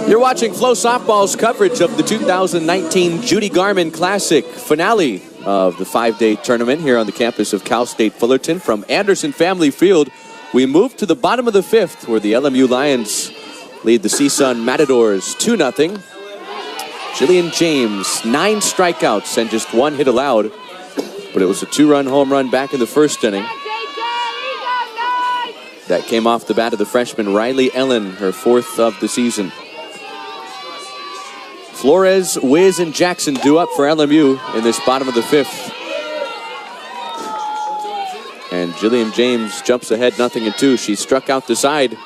You're watching Flow Softball's coverage of the 2019 Judy Garman Classic finale of the 5-day tournament here on the campus of Cal State Fullerton. From Anderson Family Field, we move to the bottom of the 5th, where the LMU Lions lead the CSUN Matadors 2-0. Jillian James, 9 strikeouts and just 1 hit allowed, but it was a 2-run home run back in the first inning. That came off the bat of the freshman Riley Ellen, her 4th of the season. Flores, Wiz, and Jackson due up for LMU in this bottom of the 5th. And Jillian James jumps ahead 0-2. She struck out the side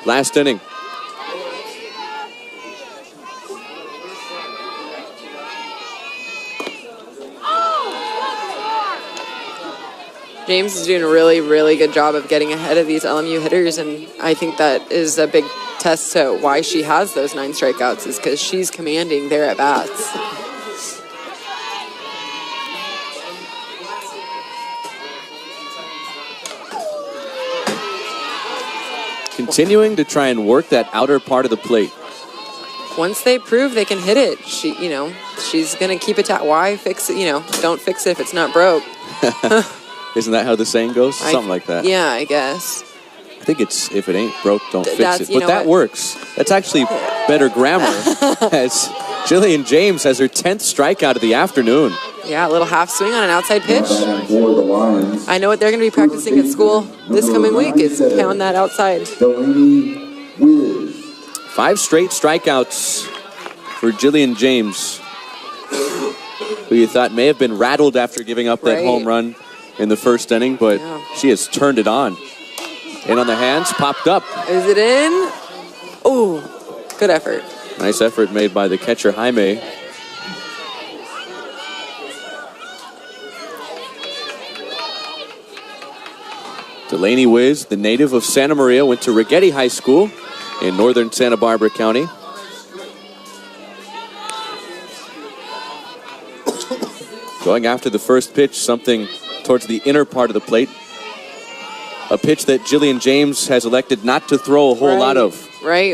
last inning. James is doing a really, really good job of getting ahead of these LMU hitters, and I think that is a big test to why she has those 9 strikeouts, is because she's commanding their at-bats. Continuing to try and work that outer part of the plate. Once they prove they can hit it, she's gonna keep it. Why fix it? Don't fix it if it's not broke. Isn't that how the saying goes? Something like that. Yeah, I guess. I think it's, if it ain't broke, don't fix it. But that works. That's actually better grammar, as Jillian James has her 10th strikeout of the afternoon. Yeah, a little half swing on an outside pitch. I know what they're going to be practicing at school this coming week is pound that outside. 5 straight strikeouts for Jillian James, who you thought may have been rattled after giving up that home run in the first inning, but she has turned it on. In on the hands, popped up. Is it in? Oh, good effort. Nice effort made by the catcher, Jaime. Delaney Wiz, the native of Santa Maria, went to Rigetti High School in northern Santa Barbara County. Going after the first pitch, something towards the inner part of the plate. A pitch that Jillian James has elected not to throw a whole lot of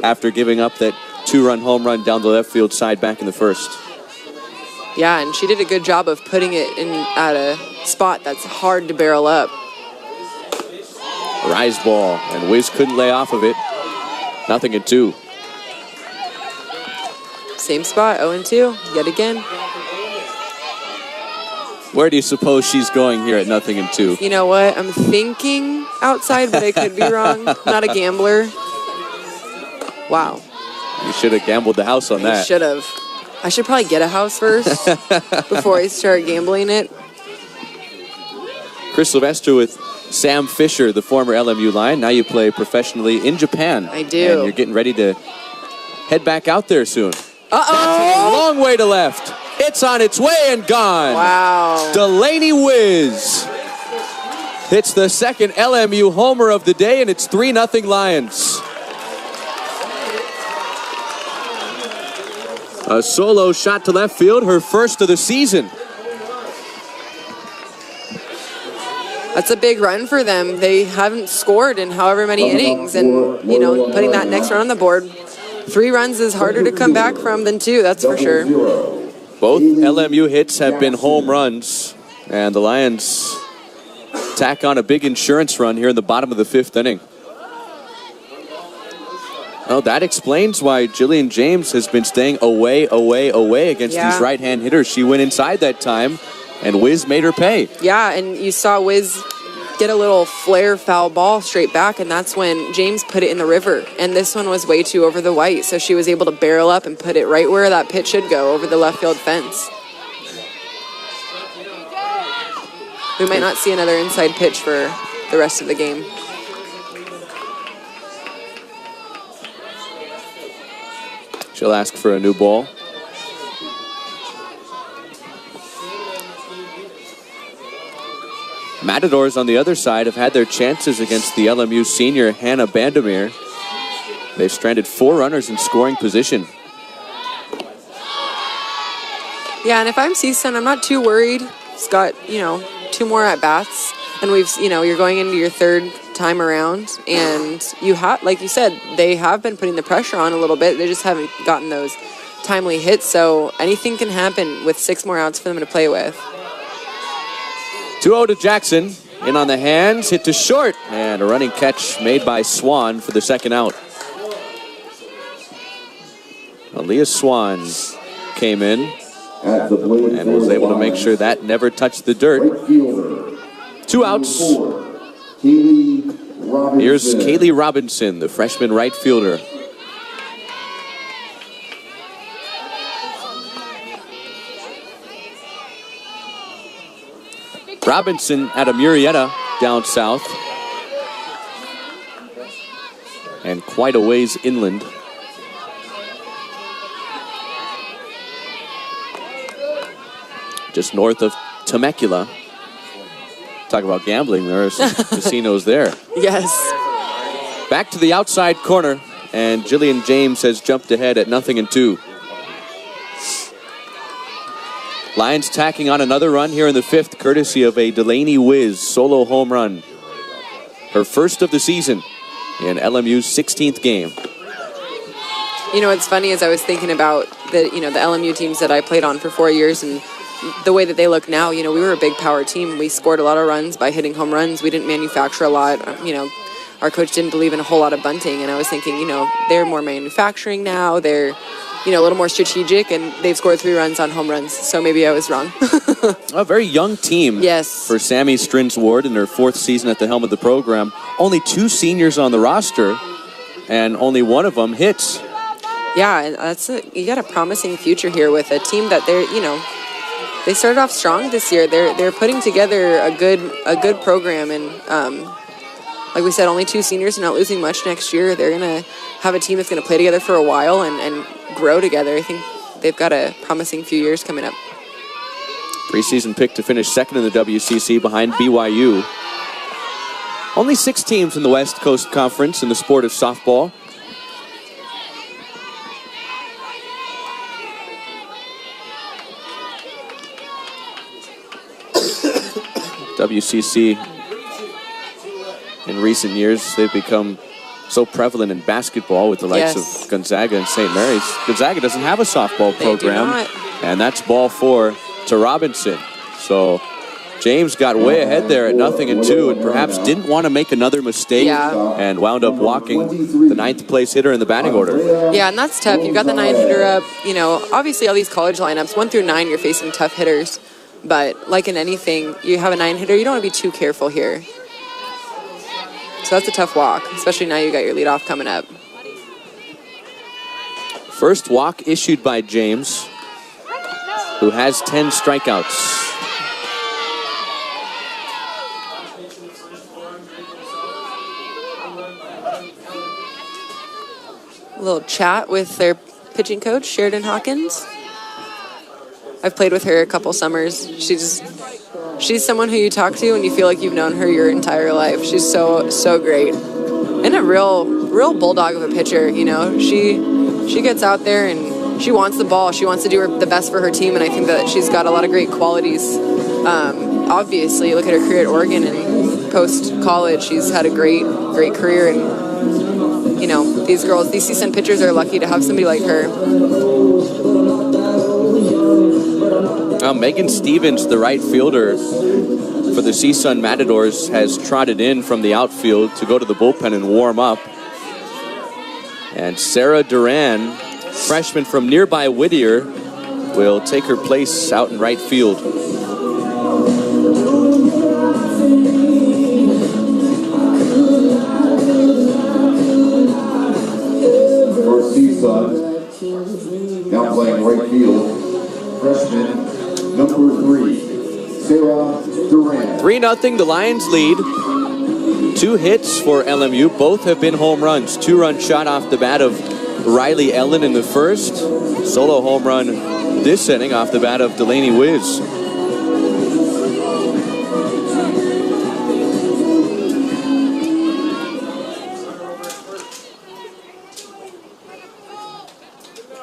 after giving up that 2-run home run down the left field side back in the first. Yeah, and she did a good job of putting it in at a spot that's hard to barrel up. Rise ball, and Wiz couldn't lay off of it. 0-2. Same spot, 0-2, yet again. Where do you suppose she's going here at 0-2? You know what? I'm thinking outside, but I could be wrong. Not a gambler. Wow. You should have gambled the house on that. I should have. I should probably get a house first before I start gambling it. Chris Sylvester with Sam Fisher, the former LMU Lion. Now you play professionally in Japan. I do. And you're getting ready to head back out there soon. Uh-oh! Long way to left. It's on its way and gone. Wow. Delaney Wiz hits the second LMU homer of the day, and it's 3-0 Lions. A solo shot to left field, her first of the season. That's a big run for them. They haven't scored in however many innings, and putting that next run on the board, 3 runs is harder to come back from than 2, that's for sure. Both LMU hits have been home runs, and the Lions tack on a big insurance run here in the bottom of the 5th inning. Well, that explains why Jillian James has been staying away against these right-hand hitters. She went inside that time, and Wiz made her pay. Yeah, and you saw Wiz get a little flare foul ball straight back, and that's when James put it in the river. And this one was way too over the white, so she was able to barrel up and put it right where that pitch should go, over the left field fence. We might not see another inside pitch for the rest of the game. She'll ask for a new ball. Matadors on the other side have had their chances against the LMU senior Hannah Bandemir. They've stranded 4 runners in scoring position. Yeah, and if I'm CSUN, I'm not too worried. It's got, 2 more at-bats. And we've, you're going into your third time around. And you have, like you said, they have been putting the pressure on a little bit. They just haven't gotten those timely hits. So anything can happen with 6 more outs for them to play with. 2-0 to Jackson. In on the hands, hit to short, and a running catch made by Swan for the second out. Aaliyah Swan came in and was able to make sure that never touched the dirt. 2 outs. Here's Kaylee Robinson, the freshman right fielder. Robinson out of Murrieta down south. And quite a ways inland. Just north of Temecula. Talk about gambling, there are some casinos there. Yes. Back to the outside corner, and Jillian James has jumped ahead at 0-2. Lions tacking on another run here in the 5th, courtesy of a Delaney Wiz solo home run. Her first of the season in LMU's 16th game. You know, what's funny is I was thinking about the LMU teams that I played on for 4 years and the way that they look now. You know, we were a big power team. We scored a lot of runs by hitting home runs. We didn't manufacture a lot. You know, our coach didn't believe in a whole lot of bunting. And I was thinking, you know, they're more manufacturing now. They're, you know, a little more strategic, and they've scored 3 runs on home runs. So maybe I was wrong. A very young team. Yes. For Sammy Strins-Ward in her 4th season at the helm of the program. Only 2 seniors on the roster, and only one of them hits. Yeah, and you got a promising future here with a team that they're, you know, they started off strong this year. They're putting together a good program, and like we said, only 2 seniors, not losing much next year. They're gonna have a team that's gonna play together for a while and grow together. I think they've got a promising few years coming up. Preseason pick to finish 2nd in the WCC behind BYU. Only 6 teams in the West Coast Conference in the sport of softball. WCC, in recent years, they've become so prevalent in basketball with the likes of Gonzaga and St. Mary's. Gonzaga doesn't have a softball program, and that's ball 4 to Robinson. So James got way ahead there at 0-2 and perhaps didn't want to make another mistake and wound up walking the 9th place hitter in the batting order. Yeah, and that's tough. You've got the 9 hitter up. You know, obviously all these college lineups, 1 through 9, you're facing tough hitters. But like in anything, you have a 9 hitter, you don't want to be too careful here. So that's a tough walk, especially now you got your leadoff coming up. First walk issued by James, who has 10 strikeouts. A little chat with their pitching coach, Sheridan Hawkins. I've played with her a couple summers. She's someone who you talk to and you feel like you've known her your entire life. She's so great. And a real bulldog of a pitcher, you know. She gets out there and she wants the ball. She wants to do the best for her team, and I think that she's got a lot of great qualities. Obviously, look at her career at Oregon and post-college. She's had a great career, and, you know, these CSUN pitchers are lucky to have somebody like her. Megan Stevens, the right fielder for the CSUN Matadors, has trotted in from the outfield to go to the bullpen and warm up. And Sarah Duran, freshman from nearby Whittier, will take her place out in right field. For CSUN, now playing right field, freshman number 3, Sarah Duran. 3-0, the Lions lead. 2 hits for LMU. Both have been home runs. 2-run shot off the bat of Riley Ellen in the first. Solo home run this inning off the bat of Delaney Wiz.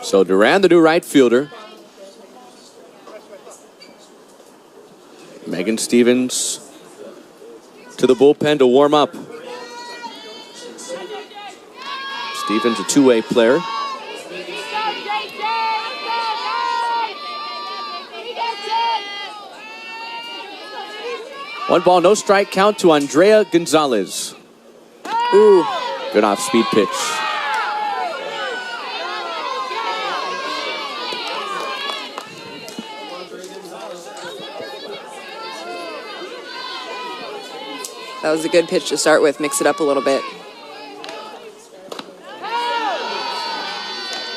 So Duran, the new right fielder. Megan Stevens to the bullpen to warm up. Stevens, a two-way player. One ball, no strike count to Andrea Gonzalez. Ooh. Good off-speed pitch. That was a good pitch to start with. Mix it up a little bit.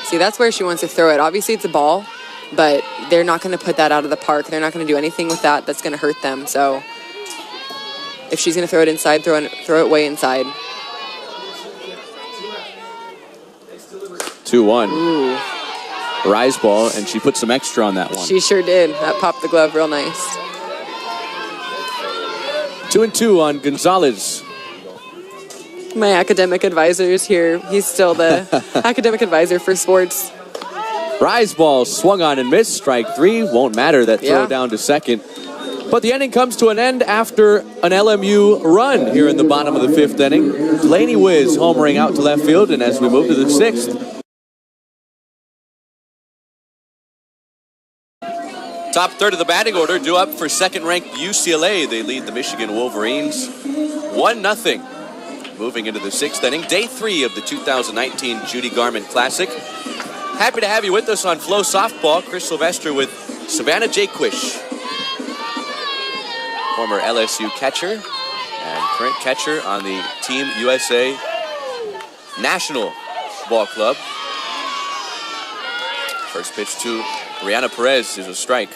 See, that's where she wants to throw it. Obviously, it's a ball, but they're not going to put that out of the park. They're not going to do anything with that that's going to hurt them. So if she's going to throw it inside, throw it way inside. 2-1. Ooh. Rise ball, and she put some extra on that one. She sure did. That popped the glove real nice. 2-2 on Gonzalez. My academic advisor is here. He's still the academic advisor for sports. Rise ball swung on and missed. Strike three. Won't matter. That throw down to second. But the inning comes to an end after an LMU run here in the bottom of the fifth inning. Delaney Wiz homering out to left field, and as we move to the sixth, top third of the batting order due up for second-ranked UCLA. They lead the Michigan Wolverines 1-0. Moving into the sixth inning, day 3 of the 2019 Judy Garment Classic. Happy to have you with us on Flow Softball. Chris Sylvester with Savannah Jaquish, former LSU catcher and current catcher on the Team USA National Ball Club. First pitch to Brianna Perez is a strike.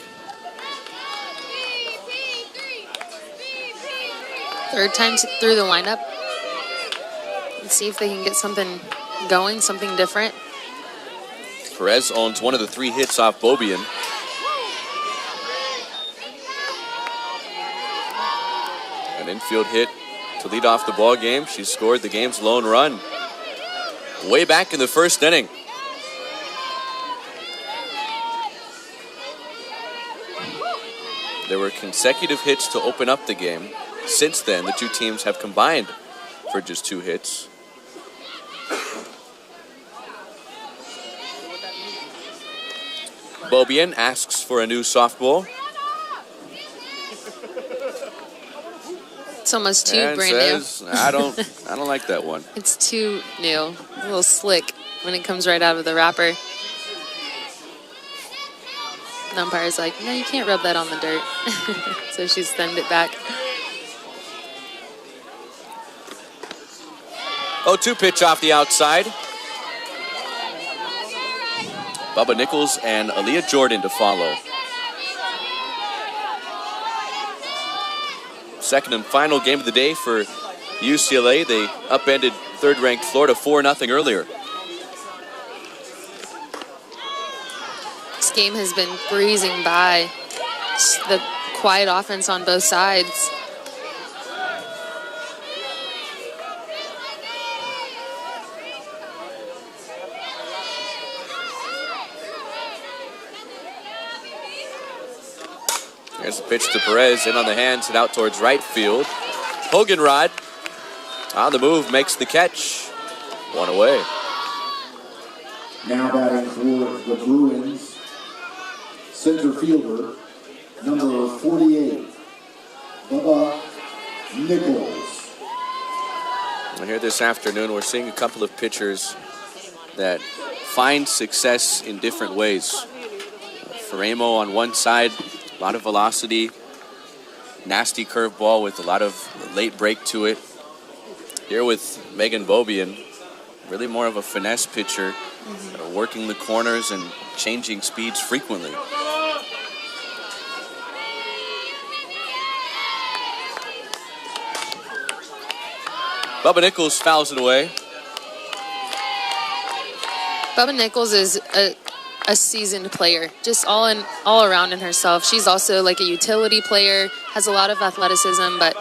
Third time through the lineup. Let's see if they can get something going, something different. Perez owns one of the 3 hits off Bobian. An infield hit to lead off the ball game. She scored the game's lone run way back in the first inning. There were consecutive hits to open up the game. Since then, the two teams have combined for just 2 hits. Bobian asks for a new softball. It's almost too And brand says, I don't like that one. new. It's too new. A little slick when it comes right out of the wrapper. The umpire's like, no, you can't rub that on the dirt. So she sent it back. 0-2 pitch off the outside. Bubba Nichols and Aaliyah Jordan to follow. Second and final game of the day for UCLA. They upended third-ranked Florida 4-0 earlier. This game has been breezing by. Just the quiet offense on both sides. There's a pitch to Perez, in on the hands and out towards right field. Hoganrod on the move, makes the catch. 1 away. Now batting for the Bruins, center fielder, number 48, Bubba Nichols. And here this afternoon, we're seeing a couple of pitchers that find success in different ways. Faremo on one side, a lot of velocity, nasty curveball with a lot of late break to it. Here with Megan Bobian, really more of a finesse pitcher, working the corners and changing speeds frequently. Bubba Nichols fouls it away. Bubba Nichols is a seasoned player, just all around in herself. She's also like a utility player, has a lot of athleticism, but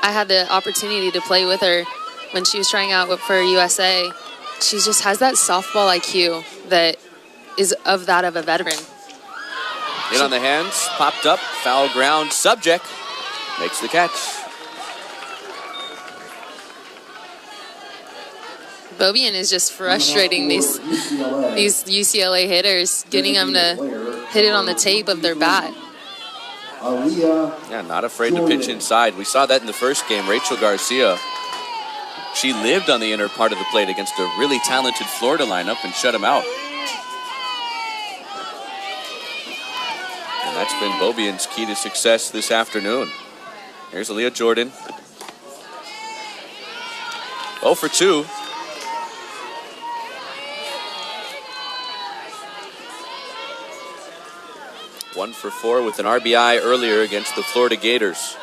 I had the opportunity to play with her when she was trying out for USA. She just has that softball IQ that is of that of a veteran. In on the hands, popped up, foul ground, subject, makes the catch. Beaubien is just frustrating these UCLA hitters, getting them to hit it on the tape of their bat. Yeah, not afraid to pitch inside. We saw that in the first game. Rachel Garcia, she lived on the inner part of the plate against a really talented Florida lineup and shut him out. And that's been Beaubien's key to success this afternoon. Here's Aaliyah Jordan. 0 for 2. One for 4 with an RBI earlier against the Florida Gators.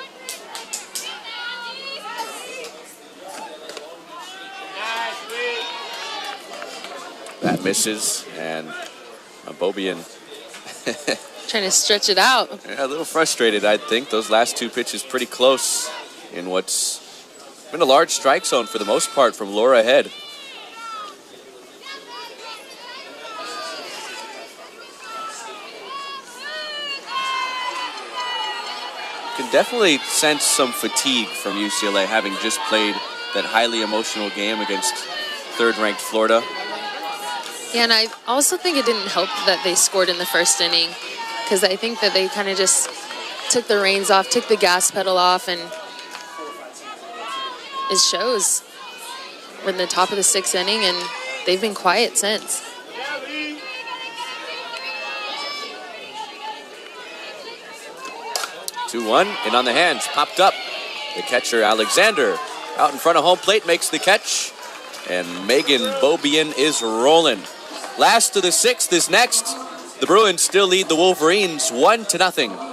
That misses, and Beaubien trying to stretch it out. Yeah, a little frustrated, I think. Those last 2 pitches pretty close in what's been a large strike zone for the most part from Laura Head. Can definitely sense some fatigue from UCLA, having just played that highly emotional game against third-ranked Florida. Yeah, and I also think it didn't help that they scored in the first inning, because I think that they kind of just took the reins off, took the gas pedal off, and it shows. We're in the top of the 6th inning, and they've been quiet since. Two-one, and on the hands, popped up. The catcher, Alexander, out in front of home plate, makes the catch. And Megan Beaubien is rolling. Last of the 6th is next. The Bruins still lead the Wolverines 1-0.